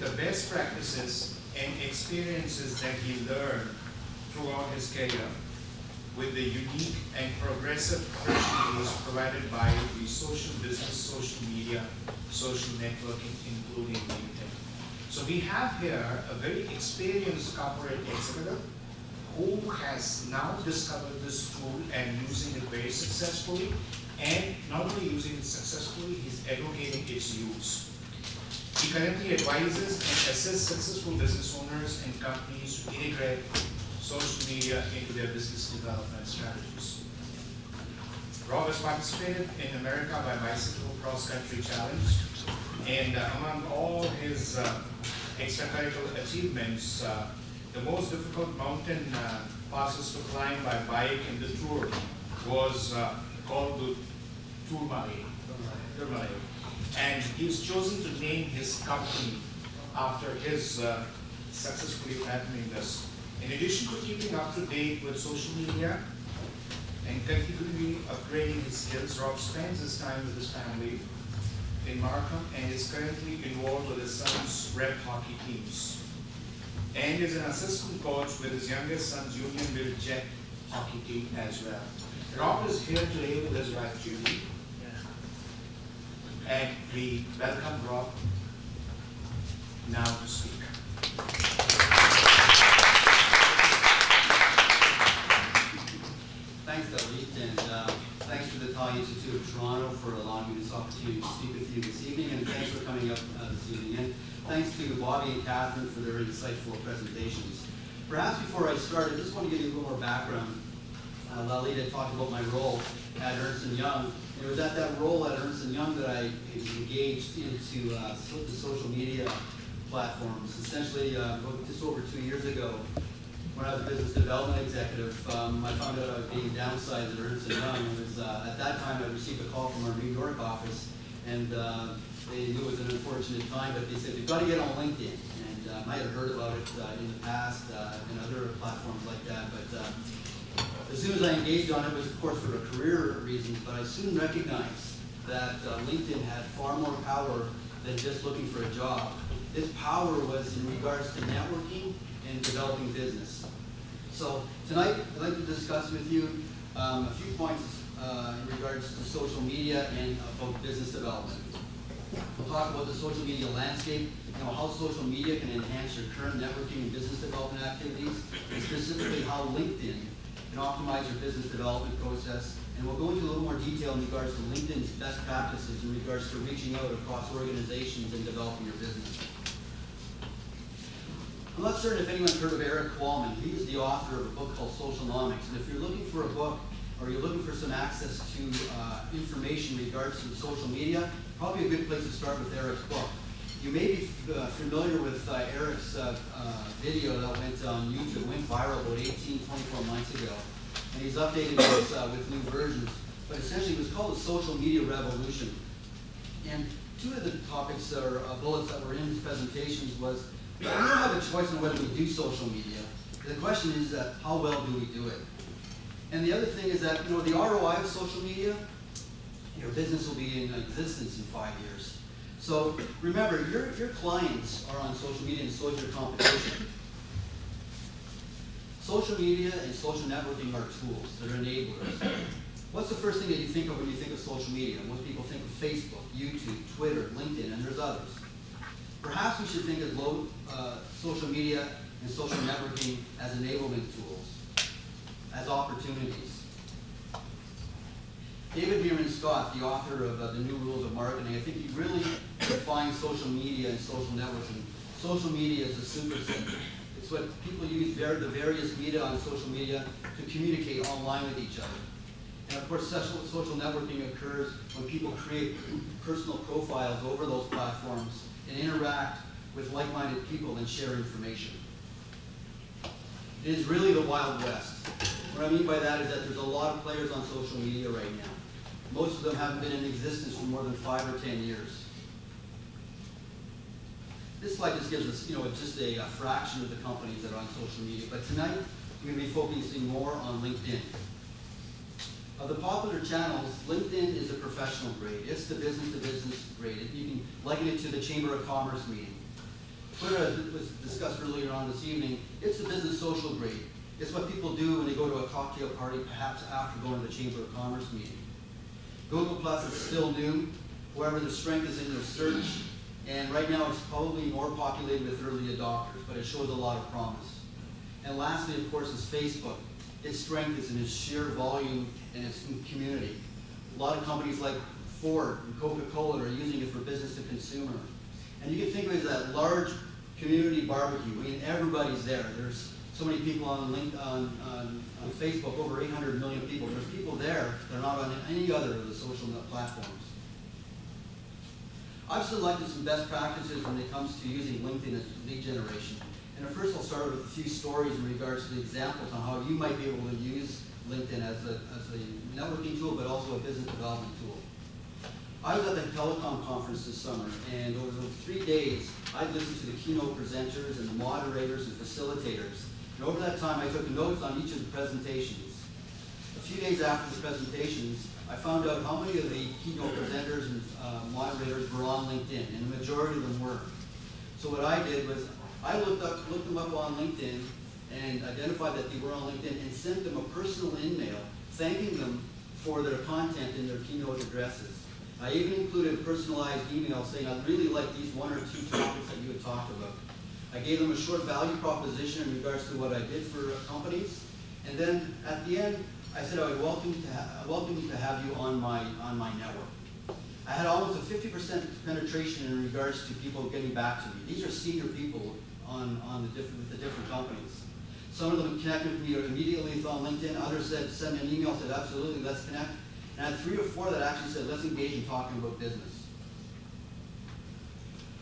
the best practices and experiences that he learned throughout his career with the unique and progressive opportunities provided by the social business, social media, social networking, including LinkedIn. So we have here a very experienced corporate executive who has now discovered this tool and using it very successfully, and not only using it successfully, he's advocating its use. He currently advises and assists successful business owners and companies to integrate social media into their business development strategies. Rob has participated in America by Bicycle Cross Country Challenge, and among all his extracurricular achievements, the most difficult mountain passes to climb by bike in the tour was called the Tourmalet. And he's chosen to name his company after his successfully attempting this. In addition to keeping up to date with social media and continually upgrading his skills, Rob spends his time with his family in Markham and is currently involved with his son's rep hockey teams, and is an assistant coach with his youngest son's Unionville Jet hockey team as well. Rob is here today with his wife Judy, and we welcome Rob now to speak. Thanks, Dalit, and thanks to the Thai Institute of Toronto for allowing me this opportunity to speak with you this evening, and thanks for coming up this evening. And thanks to Bobby and Catherine for their insightful presentations. Perhaps before I start, I just want to give you a little more background. Lalit had talked about my role at Ernst & Young. It was at that role at Ernst & Young that I engaged into the social media platforms. Essentially, just over 2 years ago, when I was a business development executive, I found out I was being downsized at Ernst & Young. It was, at that time, I received a call from our New York office, and they knew it was an unfortunate time, but they said, you've got to get on LinkedIn. And I had heard about it in the past and other platforms like that, but as soon as I engaged on it, was of course for career reasons, but I soon recognized that LinkedIn had far more power than just looking for a job. Its power was in regards to networking and developing business. So tonight, I'd like to discuss with you a few points in regards to social media and about business development. We'll talk about the social media landscape, how social media can enhance your current networking and business development activities, and specifically how LinkedIn can optimize your business development process. And we'll go into a little more detail in regards to LinkedIn's best practices in regards to reaching out across organizations and developing your business. I'm not certain if anyone's heard of Eric Qualman. He is the author of a book called Socialnomics. And if you're looking for a book or you're looking for some access to information in regards to social media, probably a good place to start with Eric's book. You may be familiar with Eric's video that went on YouTube, went viral about 24 months ago. And he's updated this with new versions. But essentially it was called the Social Media Revolution. And two of the topics or bullets that were in his presentations was, we don't have a choice on whether we do social media. The question is how well do we do it? And the other thing is that the ROI of social media, your business will be in existence in 5 years. So remember, your clients are on social media and so is your competition. Social media and social networking are tools. They're enablers. What's the first thing that you think of when you think of social media? Most people think of Facebook, YouTube, Twitter, LinkedIn, and there's others. Perhaps we should think of social media and social networking as enablement tools, as opportunities. David Meron Scott, the author of The New Rules of Marketing, I think he really defines social media and social networking. Social media is a superset. It's what people use the various media on social media to communicate online with each other. And of course, social networking occurs when people create personal profiles over those platforms and interact with like-minded people and share information. It is really the Wild West. What I mean by that is that there's a lot of players on social media right now. Most of them haven't been in existence for more than 5 or 10 years. This slide just gives us, just a fraction of the companies that are on social media. But tonight, we're going to be focusing more on LinkedIn. Of the popular channels, LinkedIn is a professional grade. It's the business-to-business grade. You can liken it to the Chamber of Commerce meeting. Twitter, as was discussed earlier on this evening, it's the business social grade. It's what people do when they go to a cocktail party, perhaps after going to the Chamber of Commerce meeting. Google Plus is still new. However, the strength is in their search. And right now it's probably more populated with early adopters, but it shows a lot of promise. And lastly, of course, is Facebook. Its strength is in its sheer volume and its community. A lot of companies like Ford and Coca-Cola are using it for business to consumer. And you can think of it as that large community barbecue. I mean, everybody's there. There's so many people on Facebook, over 800 million people. There's people there that are not on any other of the social platforms. I've selected some best practices when it comes to using LinkedIn as lead generation. And first I'll start with a few stories in regards to the examples on how you might be able to use LinkedIn as a networking tool, but also a business development tool. I was at the telecom conference this summer, and over the 3 days, I listened to the keynote presenters and the moderators and facilitators. And over that time, I took notes on each of the presentations. A few days after the presentations, I found out how many of the keynote presenters and moderators were on LinkedIn, and the majority of them were. So what I did was, I looked them up on LinkedIn and identified that they were on LinkedIn and sent them a personal email thanking them for their content in their keynote addresses. I even included a personalized email saying, I really like these 1 or 2 topics that you had talked about. I gave them a short value proposition in regards to what I did for companies. And then at the end, I said I would welcome to have you on my network. I had almost a 50% penetration in regards to people getting back to me. These are senior people with the different companies. Some of them connected with me immediately on LinkedIn. Others said, send me an email, said, absolutely, let's connect. And I had 3 or 4 that actually said, let's engage in talking about business.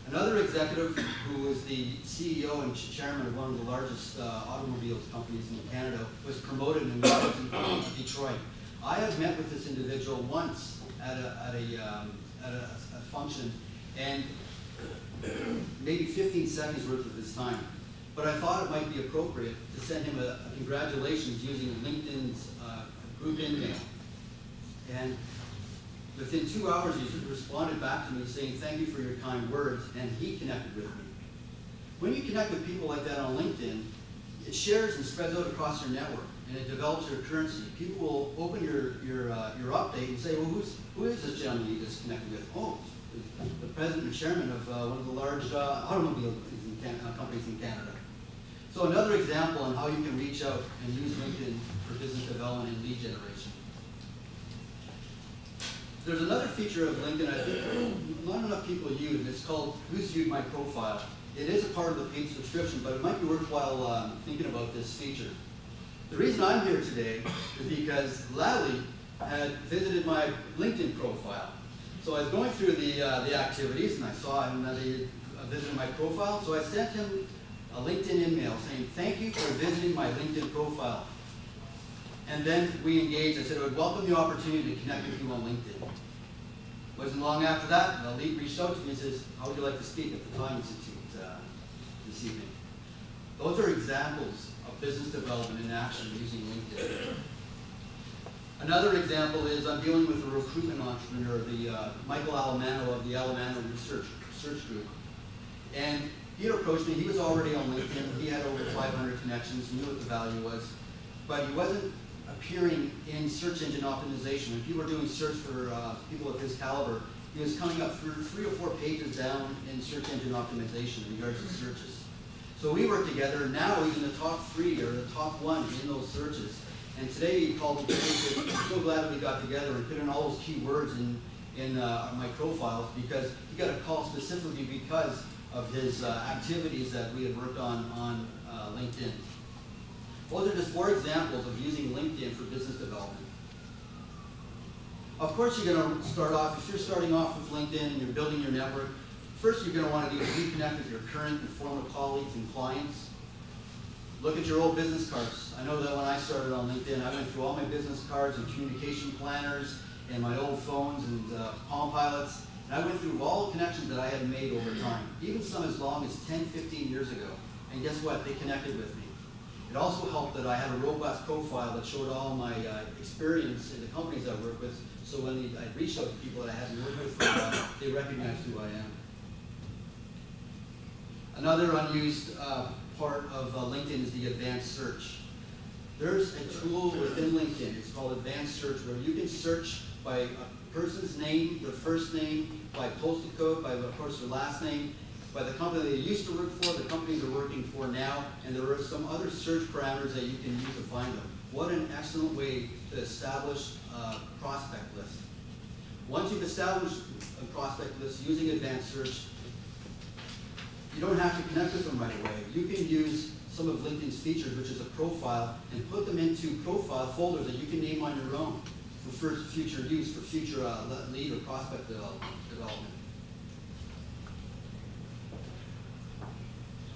Another executive who is the CEO and chairman of one of the largest automobiles companies in Canada was promoted in Detroit. I have met with this individual once at a function, and maybe 15 seconds worth of his time. But I thought it might be appropriate to send him a congratulations using LinkedIn's group email. And within 2 hours, he responded back to me saying, thank you for your kind words, and he connected with me. When you connect with people like that on LinkedIn, it shares and spreads out across your network, and it develops your currency. People will open your update and say, well, who is this gentleman you just connected with? Oh, the president and chairman of one of the large automobile companies in Canada. So another example on how you can reach out and use LinkedIn for business development and lead generation. There's another feature of LinkedIn I think not enough people use, and it's called Who's Viewed My Profile. It is a part of the paid subscription, but it might be worthwhile thinking about this feature. The reason I'm here today is because Lally had visited my LinkedIn profile. So I was going through the activities, and I saw him that he visited my profile, so I sent him a LinkedIn email saying, thank you for visiting my LinkedIn profile. And then we engaged. I said I would welcome the opportunity to connect with you on LinkedIn. Wasn't long after that, the lead reached out to me and says, how would you like to speak at the Time Institute this evening? Those are examples of business development in action using LinkedIn. Another example is I'm dealing with a recruitment entrepreneur, Michael Alamano of the Alamano Research Group. And he approached me. He was already on LinkedIn. He had over 500 connections, knew what the value was. But he wasn't appearing in search engine optimization. When people were doing search for people of his caliber, he was coming up through 3 or 4 pages down in search engine optimization in regards to searches. So we worked together. Now he's in the top 3 or the top 1 in those searches. And today he called me. I'm so glad that we got together and put in all those keywords in my profiles, because he got a call specifically because of his activities that we had worked on LinkedIn. Those are just 4 examples of using LinkedIn for business development. Of course, you're going to start off, if you're starting off with LinkedIn and you're building your network, first you're going to want to reconnect with your current and former colleagues and clients. Look at your old business cards. I know that when I started on LinkedIn, I went through all my business cards and communication planners and my old phones and Palm Pilots. And I went through all the connections that I had made over time, even some as long as 10, 15 years ago. And guess what? They connected with me. It also helped that I had a robust profile that showed all my experience in the companies I work with, so when I reached out to people that I hadn't worked with for a while, they recognized who I am. Another unused part of LinkedIn is the advanced search. There's a tool within LinkedIn, it's called advanced search, where you can search by a person's name, their first name, by postal code, by of course their last name, by the company they used to work for, the company they're working for now, and there are some other search parameters that you can use to find them. What an excellent way to establish a prospect list. Once you've established a prospect list using advanced search, you don't have to connect with them right away. You can use some of LinkedIn's features, which is a profile, and put them into profile folders that you can name on your own for future use, for future lead or prospect development.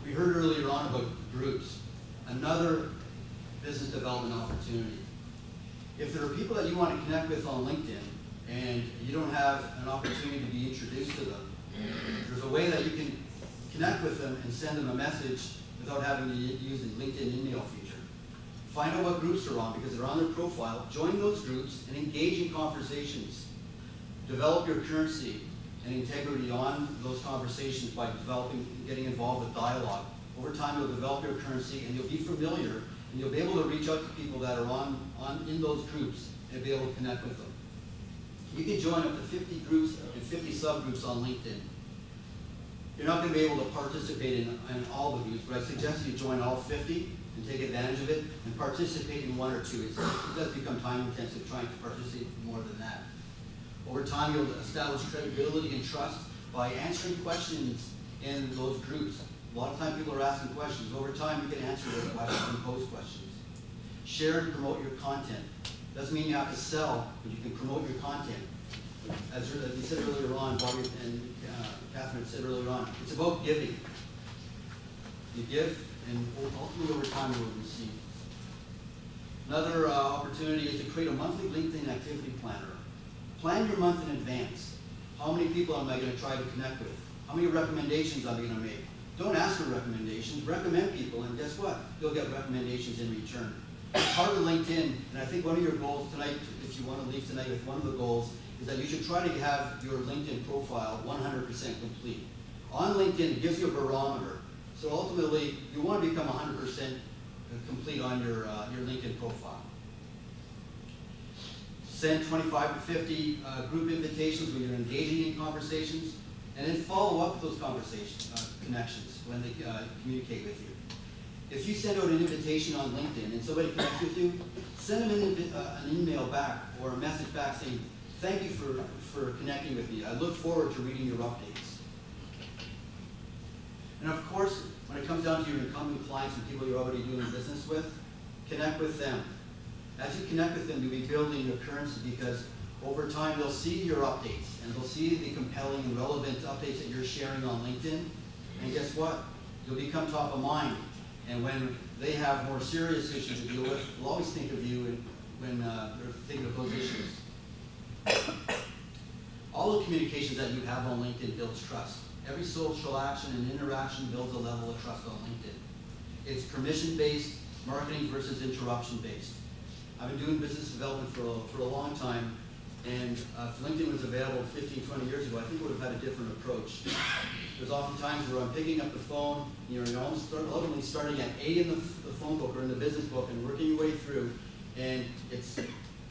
We heard earlier on about groups, another business development opportunity. If there are people that you want to connect with on LinkedIn and you don't have an opportunity to be introduced to them, there's a way that you can connect with them and send them a message without having to use the LinkedIn email feature. Find out what groups they're on because they're on their profile, join those groups and engage in conversations. Develop your currency and integrity on those conversations by getting involved with dialogue. Over time you'll develop your currency and you'll be familiar and you'll be able to reach out to people that are in those groups and be able to connect with them. You can join up to 50 groups and 50 subgroups on LinkedIn. You're not going to be able to participate in all the groups, but I suggest you join all 50 and take advantage of it and participate in one or two. It does become time intensive trying to participate more than that. Over time, you'll establish credibility and trust by answering questions in those groups. A lot of times people are asking questions. Over time, you can answer those questions and pose questions. Share and promote your content. Doesn't mean you have to sell, but you can promote your content. As we said earlier on, Bobby and Catherine said earlier on, it's about giving. You give, and ultimately over time you will receive. Another opportunity is to create a monthly LinkedIn activity planner. Plan your month in advance. How many people am I going to try to connect with? How many recommendations am I going to make? Don't ask for recommendations, recommend people, and guess what? You'll get recommendations in return. Part of LinkedIn, and I think one of your goals tonight, if you want to leave tonight with one of the goals, is that you should try to have your LinkedIn profile 100% complete. On LinkedIn, it gives you a barometer. So ultimately, you want to become 100% complete on your LinkedIn profile. Send 25 to 50 group invitations when you're engaging in conversations, and then follow up with those conversations, connections when they communicate with you. If you send out an invitation on LinkedIn and somebody connects with you, send them an email back or a message back saying, thank you for connecting with me. I look forward to reading your updates. And of course, when it comes down to your incumbent clients and people you're already doing business with, connect with them. As you connect with them, you'll be building your currency because over time they'll see your updates and they'll see the compelling and relevant updates that you're sharing on LinkedIn. And guess what? You'll become top of mind. And when they have more serious issues to deal with, they'll always think of you when they're thinking of those issues. All the communications that you have on LinkedIn builds trust. Every social action and interaction builds a level of trust on LinkedIn. It's permission-based marketing versus interruption-based. I've been doing business development for a long time, and if LinkedIn was available 15, 20 years ago, I think we would have had a different approach. There's often times where I'm picking up the phone, you're almost ultimately starting at A in the phone book or in the business book and working your way through, and it's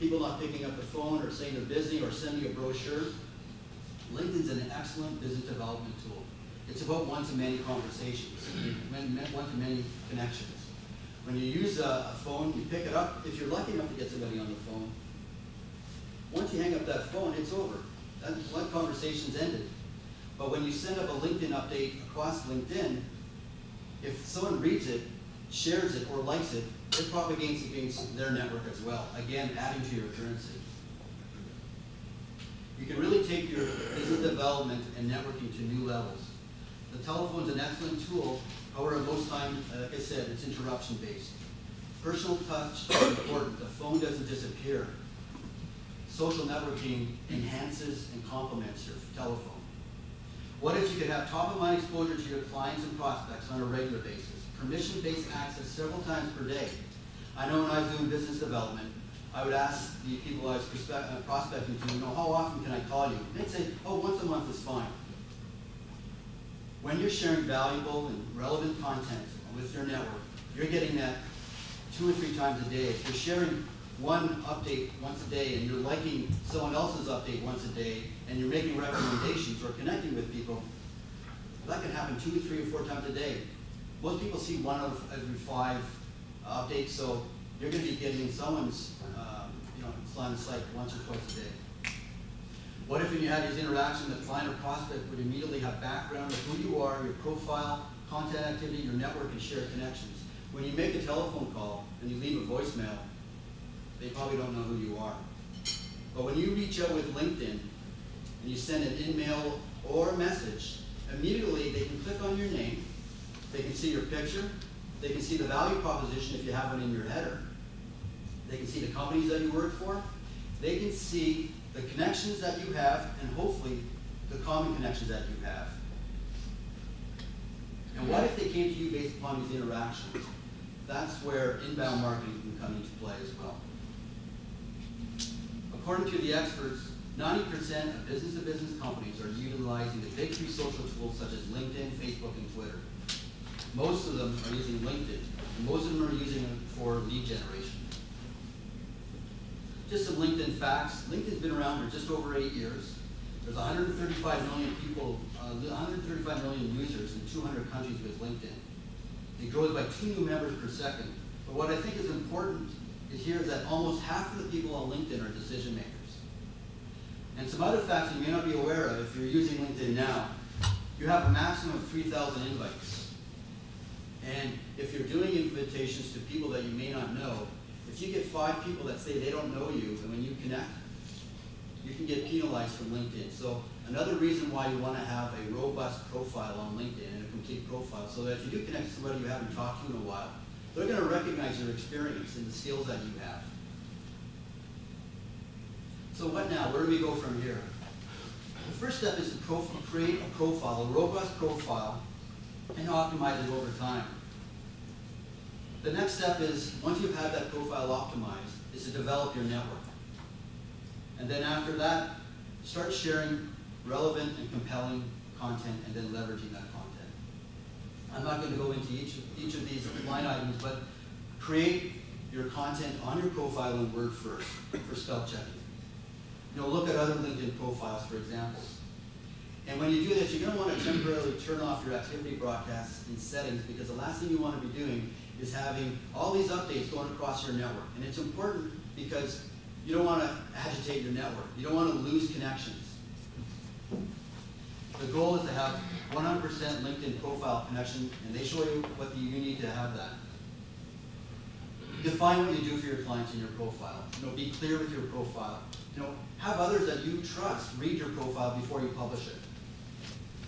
people not picking up the phone or saying they're busy or sending a brochure. LinkedIn's an excellent business development tool. It's about one-to-many conversations, one-to-many connections. When you use a phone, you pick it up. If you're lucky enough to get somebody on the phone, once you hang up that phone, it's over. That conversation's ended. But when you send up a LinkedIn update across LinkedIn, if someone reads it, shares it, or likes it, it propagates against their network as well, again, adding to your currency. You can really take your business development and networking to new levels. The telephone's an excellent tool, however, most times, like I said, it's interruption-based. Personal touch is important. The phone doesn't disappear. Social networking enhances and complements your telephone. What if you could have top-of-mind exposure to your clients and prospects on a regular basis? Permission-based access several times per day. I know when I was doing business development, I would ask the people I was prospecting to, how often can I call you? And they'd say, oh, once a month is fine. When you're sharing valuable and relevant content with your network, you're getting that 2 or 3 times a day. If you're sharing one update once a day and you're liking someone else's update once a day and you're making recommendations or connecting with people, that can happen 2 or 3 or 4 times a day. Most people see 1 out of every 5 updates, so you're going to be getting someone's Salon site once or twice a day. What if when you had these interactions, the client or prospect would immediately have background of who you are, your profile, content activity, your network, and shared connections. When you make a telephone call and you leave a voicemail, they probably don't know who you are. But when you reach out with LinkedIn and you send an email or a message, immediately they can click on your name, they can see your picture, they can see the value proposition if you have it in your header, they can see the companies that you work for, they can see the connections that you have, and hopefully the common connections that you have. And what if they came to you based upon these interactions? That's where inbound marketing can come into play as well. According to the experts, 90% of business-to-business companies are utilizing the big 3 social tools such as LinkedIn, Facebook, and Twitter. Most of them are using LinkedIn, and most of them are using it for lead generation. Just some LinkedIn facts. LinkedIn's been around for just over 8 years. There's 135 million people, 135 million users in 200 countries with LinkedIn. It grows by 2 new members per second. But what I think is important here is that almost half of the people on LinkedIn are decision makers. And some other facts you may not be aware of if you're using LinkedIn now, you have a maximum of 3,000 invites. And if you're doing invitations to people that you may not know, if you get 5 people that say they don't know you, and when you connect, you can get penalized from LinkedIn. So another reason why you want to have a robust profile on LinkedIn and a complete profile, so that if you do connect to somebody you haven't talked to in a while, they're going to recognize your experience and the skills that you have. So what now? Where do we go from here? The first step is to create a profile, a robust profile, and optimize it over time. The next step is, once you've had that profile optimized, is to develop your network. And then after that, start sharing relevant and compelling content and then leveraging that content. I'm not going to go into each of these line items, but create your content on your profile in Word first for spell checking. Look at other LinkedIn profiles, for examples. And when you do this, you're going to want to temporarily turn off your activity broadcasts in settings, because the last thing you want to be doing is having all these updates going across your network. And it's important because you don't want to agitate your network. You don't want to lose connections. The goal is to have 100% LinkedIn profile connection, and they show you what you need to have that. Define what you do for your clients in your profile. Be clear with your profile. Have others that you trust read your profile before you publish it.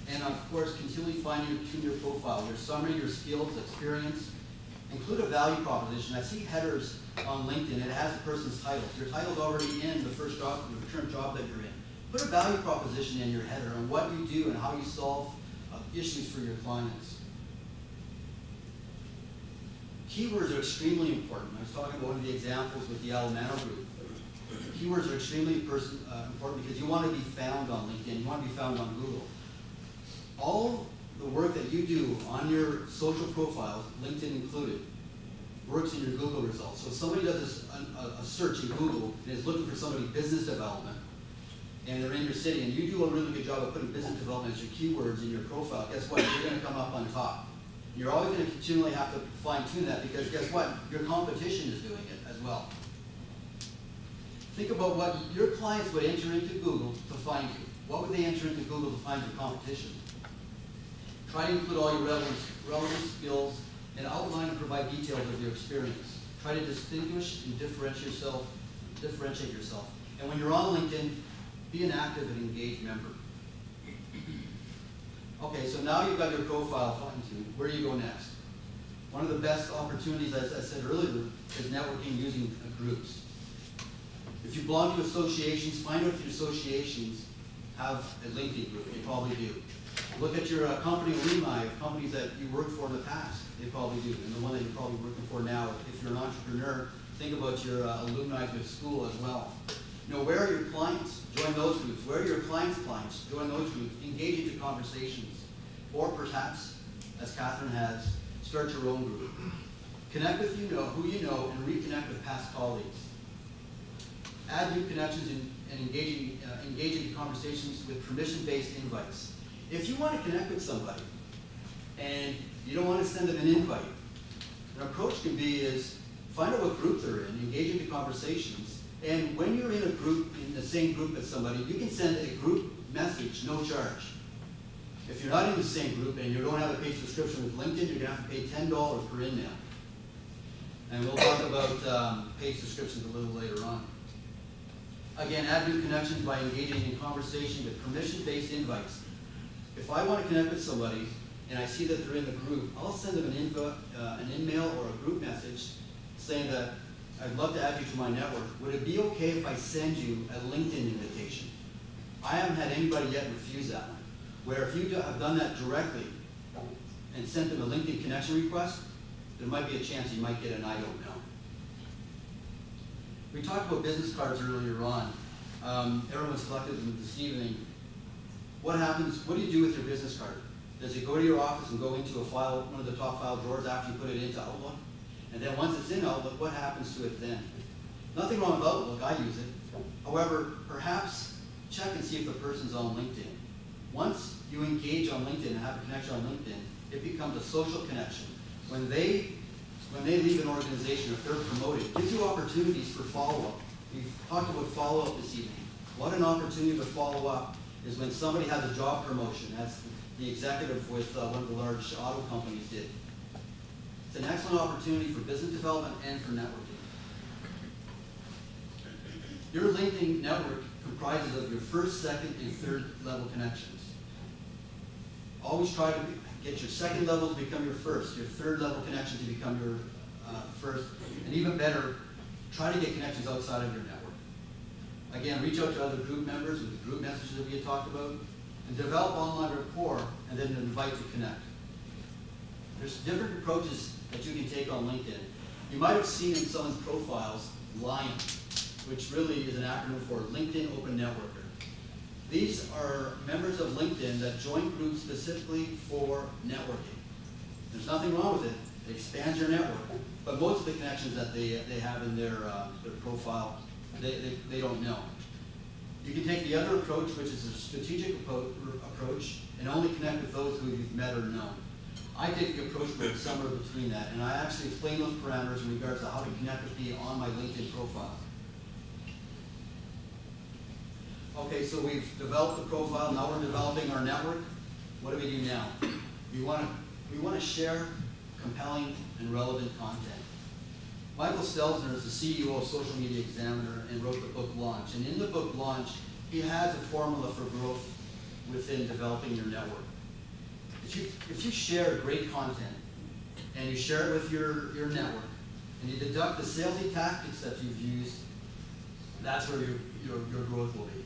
And of course, continually fine-tune your profile, your summary, your skills, experience. Include a value proposition. I see headers on LinkedIn. It has a person's title. Your title's already in the first job, the current job that you're in. Put a value proposition in your header on what you do and how you solve issues for your clients. Keywords are extremely important. I was talking about one of the examples with the Alamano Group. Keywords are extremely important because you want to be found on LinkedIn. You want to be found on Google. All the work that you do on your social profiles, LinkedIn included, works in your Google results. So if somebody does a search in Google and is looking for somebody business development, and they're in your city, and you do a really good job of putting business development as your keywords in your profile, guess what? You're going to come up on top. You're always going to continually have to fine-tune that, because guess what? Your competition is doing it as well. Think about what your clients would enter into Google to find you. What would they enter into Google to find your competition? Try to include all your relevant skills and outline and provide details of your experience. Try to distinguish and differentiate yourself. And when you're on LinkedIn, be an active and engaged member. Okay, so now you've got your profile fine-tuned. Where do you go next? One of the best opportunities, as I said earlier, is networking using groups. If you belong to associations, find out if your associations have a LinkedIn group. They probably do. Look at your company alumni of companies that you worked for in the past. They probably do. And the one that you're probably working for now, if you're an entrepreneur, think about your alumni with school as well. Where are your clients? Join those groups. Where are your clients' clients? Join those groups. Engage into conversations. Or perhaps, as Catherine has, start your own group. Connect with who you know and reconnect with past colleagues. Add new connections and engage in conversations with permission-based invites. If you want to connect with somebody and you don't want to send them an invite, an approach can be is find out what group they're in, engage in the conversations, and when you're in a group, in the same group as somebody, you can send a group message, no charge. If you're not in the same group and you don't have a paid subscription with LinkedIn, you're going to have to pay $10 per email. And we'll talk about paid subscriptions a little later on. Again, add new connections by engaging in conversation with permission-based invites. If I want to connect with somebody and I see that they're in the group, I'll send them an email or a group message saying that I'd love to add you to my network. Would it be okay if I send you a LinkedIn invitation? I haven't had anybody yet refuse that one. Where if you have done that directly and sent them a LinkedIn connection request, there might be a chance you might get an I don't know. We talked about business cards earlier on. Everyone's collected them this evening. What happens, what do you do with your business card? Does it go to your office and go into a file, one of the top file drawers after you put it into Outlook? And then once it's in Outlook, what happens to it then? Nothing wrong with Outlook, I use it. However, perhaps check and see if the person's on LinkedIn. Once you engage on LinkedIn and have a connection on LinkedIn, it becomes a social connection. When they leave an organization, if they're promoted, it gives you opportunities for follow-up. We've talked about follow-up this evening. What an opportunity to follow up is when somebody has a job promotion, as the executive with one of the large auto companies did. It's an excellent opportunity for business development and for networking. Your LinkedIn network comprises of your first, second, and third level connections. Always try to get your second level to become your first, your third level connection to become your first, and even better, try to get connections outside of your network. Again, reach out to other group members with the group messages that we had talked about, and develop online rapport, and then invite to connect. There's different approaches that you can take on LinkedIn. You might have seen in someone's profiles, LION, which really is an acronym for LinkedIn Open Networker. These are members of LinkedIn that join groups specifically for networking. There's nothing wrong with it. It expands your network. But most of the connections that they have in their profile, they don't know. You can take the other approach, which is a strategic approach, and only connect with those who you've met or known. I take the approach where it's somewhere between that, and I actually explain those parameters in regards to how to connect with me on my LinkedIn profile. Okay, so we've developed the profile, now we're developing our network. What do we do now? We want to share compelling and relevant content. Michael Stelzner is the CEO of Social Media Examiner and wrote the book Launch. And in the book Launch, he has a formula for growth within developing your network. If you share great content and you share it with your network and you deduct the salesy tactics that you've used, that's where your growth will be.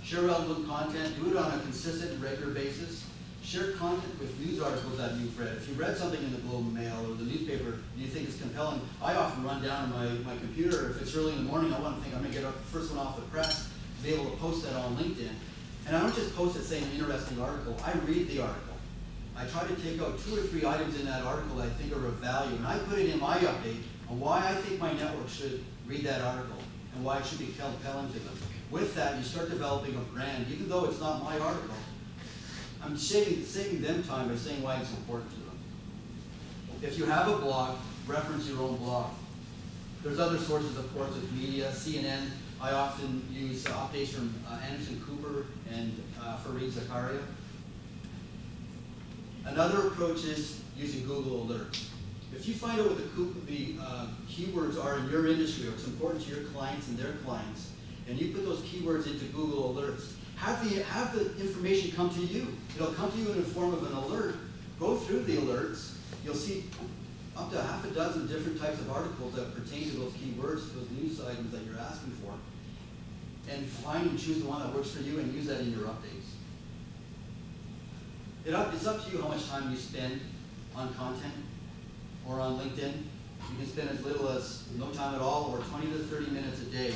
Share relevant content, do it on a consistent and regular basis. Share content with news articles that you've read. If you read something in the Globe and Mail or the newspaper and you think it's compelling, I often run down to my computer. If it's early in the morning, I want to think I'm going to get the first one off the press, to be able to post that on LinkedIn. And I don't just post it saying an interesting article. I read the article. I try to take out 2 or 3 items in that article that I think are of value, and I put it in my update on why I think my network should read that article and why it should be compelling to them. With that, you start developing a brand. Even though it's not my article, I'm saving them time by saying why it's important to them. If you have a blog, reference your own blog. There's other sources, of course, of media. CNN, I often use updates from Anderson Cooper and Fareed Zakaria. Another approach is using Google Alerts. If you find out what the keywords are in your industry, or it's important to your clients and their clients, and you put those keywords into Google Alerts, have the information come to you. It'll come to you in the form of an alert. Go through the alerts. You'll see up to half a dozen different types of articles that pertain to those keywords, those news items that you're asking for. And find and choose the one that works for you and use that in your updates. It's up to you how much time you spend on content or on LinkedIn. You can spend as little as no time at all or 20 to 30 minutes a day.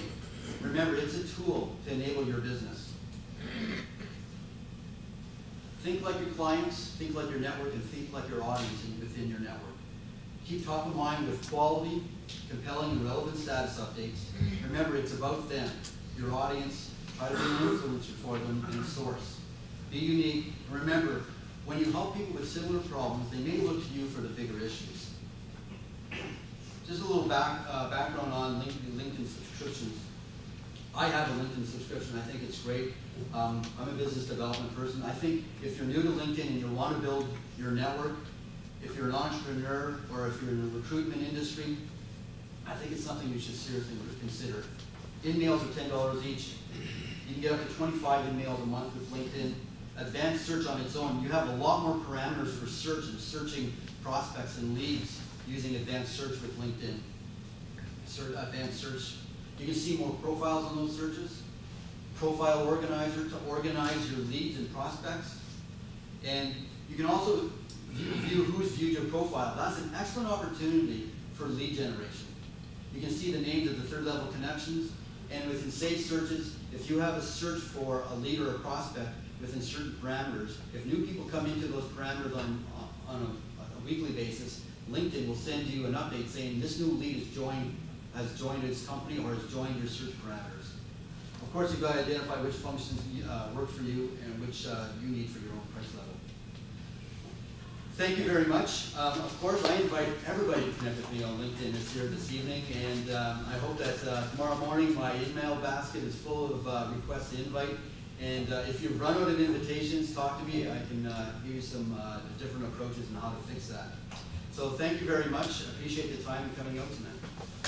Remember, it's a tool to enable your business. Think like your clients, think like your network, and think like your audience within your network. Keep top of mind with quality, compelling, and relevant status updates. Remember, it's about them, your audience. Try to be an influencer for them and a source. Be unique. And remember, when you help people with similar problems, they may look to you for the bigger issues. Just a little background on LinkedIn subscriptions. I have a LinkedIn subscription. I think it's great. I'm a business development person. I think if you're new to LinkedIn and you want to build your network, if you're an entrepreneur or if you're in the recruitment industry, I think it's something you should seriously consider. In-mails are $10 each. You can get up to 25 in-mails a month with LinkedIn. Advanced search on its own, you have a lot more parameters for search and searching prospects and leads using advanced search with LinkedIn. Advanced search. You can see more profiles on those searches. Profile organizer to organize your leads and prospects. And you can also view who's viewed your profile. That's an excellent opportunity for lead generation. You can see the names of the third level connections, and within saved searches, if you have a search for a lead or a prospect within certain parameters, if new people come into those parameters on a weekly basis, LinkedIn will send you an update saying this new lead has joined its company or has joined your search parameters. Of course, you've got to identify which functions work for you and which you need for your own price level. Thank you very much. Of course, I invite everybody to connect with me on LinkedIn this evening, and I hope that tomorrow morning my email basket is full of requests to invite. And if you've run out of invitations, talk to me. I can give you some different approaches on how to fix that. So thank you very much. I appreciate the time and coming out tonight.